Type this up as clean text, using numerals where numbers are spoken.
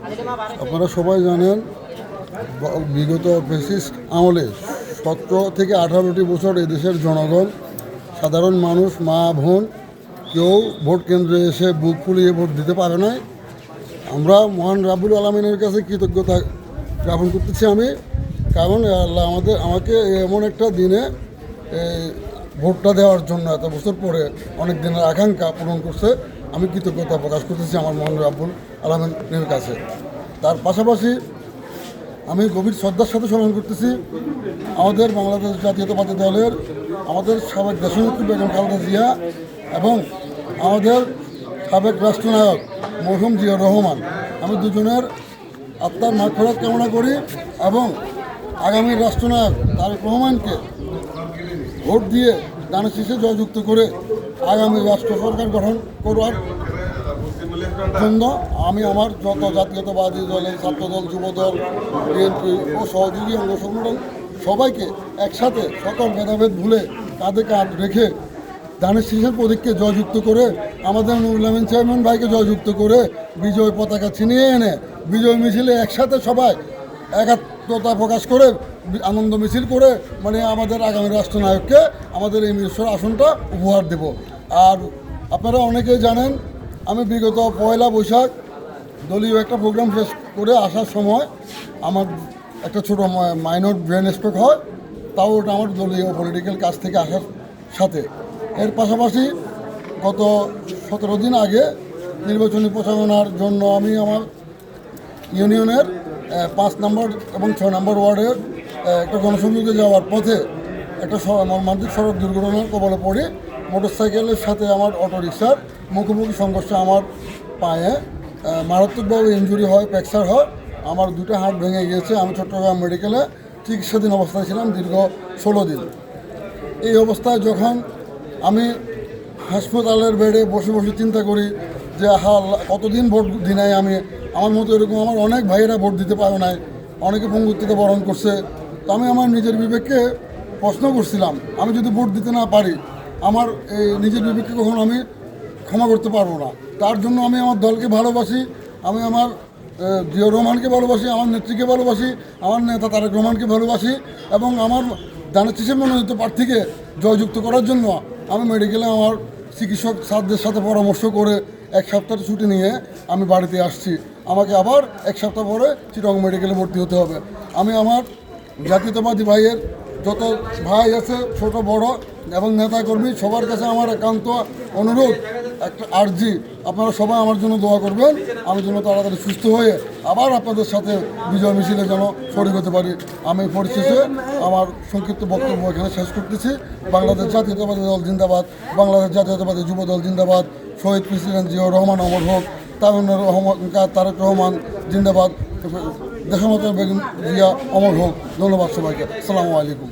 আপনারা সবাই জানেন বিগত ফ্যাসিস্ট আমলে 17 থেকে 18টি বছর এদেশের জনগণ, সাধারণ মানুষ, মা বোন কেউ ভোট কেন্দ্রে এসে বুক ফুলিয়ে ভোট দিতে পারে নাই। আমরা মহান রাব্বুল আলামিনের কাছে কৃতজ্ঞতা জ্ঞাপন করতেছি আমি, কারণ আল্লাহ আমাকে এমন একটা দিনে ভোটটা দেওয়ার জন্য এত বছর পরে অনেক দিনের আকাঙ্ক্ষা পূরণ করছে। আমি কৃতজ্ঞতা প্রকাশ করতেছি আমার মহান রাব্বুল আলামিনের কাছে। তার পাশাপাশি আমি গভীর শ্রদ্ধার সাথে স্মরণ করতেছি আমাদের বাংলাদেশ জাতীয়তাবাদী দলের আমাদের সাবেক দেশনেত্রী বেগম খালেদা জিয়া এবং আমাদের সাবেক রাষ্ট্রনায়ক মরহুম জিয়া রহমান। আমি দুজনের আত্মার মাগফিরাত কামনা করি এবং আগামী রাষ্ট্রনায়ক তারেক রহমানকে ভোট দিয়ে দানের শীষে জয়যুক্ত করে আগামী রাষ্ট্র সরকার গঠন করার জন্য আমি আমার যত জাতীয়তাবাদী দলের ছাত্রদল, যুবদল, বিএনপি ও সহযোগী অঙ্গ সংগঠন সবাইকে একসাথে সকল ভেদাভেদ ভুলে কাঁধে কাঁধ রেখে দানের শীষের প্রতীককে জয়যুক্ত করে আমাদের নুরুল আমিন চেয়ারম্যান ভাইকে জয়যুক্ত করে বিজয় পতাকা ছিনিয়ে এনে বিজয় মিছিলে একসাথে সবাই একাত্মতা প্রকাশ করে আনন্দ মিছিল করে মানে আমাদের আগামী রাষ্ট্রনায়ককে আমাদের এই মিরসর আসনটা উপহার দেব। আর আপনারা অনেকেই জানেন আমি বিগত 1 বৈশাখ দলীয় একটা প্রোগ্রাম শেষ করে আসার সময় আমার একটা ছোটো মাইনর ব্রেন স্ট্রোক হয়, তাও ওটা আমার দলীয় পলিটিক্যাল কাজ থেকে আসার সাথে। এর পাশাপাশি গত 17 দিন আগে নির্বাচনী প্রচারণার জন্য আমি আমার ইউনিয়নের 5 নম্বর এবং 6 নম্বর ওয়ার্ডের একটা গণসংযোগে যাওয়ার পথে একটা মর্মান্তিক সড়ক দুর্ঘটনার কবলে পড়ে মোটরসাইকেলের সাথে আমার অটোরিকশার মুখোমুখি সংঘর্ষে আমার পায়ে মারাত্মকভাবে ইনজুরি হয়, ফ্র্যাকচার হয়। আমার 2টা হাত ভেঙে গিয়েছে। আমি চট্টগ্রাম মেডিকেলে চিকিৎসাধীন অবস্থায় ছিলাম দীর্ঘ 16 দিন। এই অবস্থায় যখন আমি হাসপাতালের বেডে বসে বসে চিন্তা করি যে কতদিন ভোট দিই নাই আমি, আমার মতো এরকম আমার অনেক ভাইয়েরা ভোট দিতে পারে নাই, অনেকে পঙ্গুত্বতে বরণ করছে। তো আমি আমার নিজের বিবেককে প্রশ্ন করছিলাম, আমি যদি ভোট দিতে না পারি আমার এই নিজের বিবেককে কখনো আমি ক্ষমা করতে পারবো না। তার জন্য আমি আমার দলকে ভালোবাসি, আমি আমার জিয়া রহমানকে ভালোবাসি, আমার নেত্রীকে ভালোবাসি, আমার নেতা তারেক রহমানকে ভালোবাসি এবং আমার দানের শীষে মনোনীত প্রার্থীকে জয়যুক্ত করার জন্য আমি মেডিকেলে আমার চিকিৎসক স্যারদের সাথে পরামর্শ করে 1 সপ্তাহ ছুটি নিয়ে আমি বাড়িতে আসছি। আমাকে আবার 1 সপ্তাহ পরে চিটং মেডিকেলে ভর্তি হতে হবে। আমি আমার জাতীয়তাবাদী ভাইয়ের যত ভাই আছে ছোট বড় এবং নেতাকর্মী সবার কাছে আমার একান্ত অনুরোধ, একটা আর্জি, আপনারা সবাই আমার জন্য দোয়া করবেন, আমি যেন তাড়াতাড়ি সুস্থ হয়ে আবার আপনাদের সাথে বিজয় মিছিলে যেন শরীক হতে পারি। আমি পরিশেষে আমার সংক্ষিপ্ত বক্তব্য এখানে শেষ করতেছি। বাংলাদেশ জাতীয়তাবাদী দল জিন্দাবাদ, বাংলাদেশ জাতীয়তাবাদী যুব দল জিন্দাবাদ, শহীদ প্রেসিডেন্ট জিয়া রহমান অমর হোক, তারেক রহমান জিন্দাবাদ, দেশমাতা বেগম জিয়া অমর হোক। ধন্যবাদ সবাইকে। আসসালামু আলাইকুম।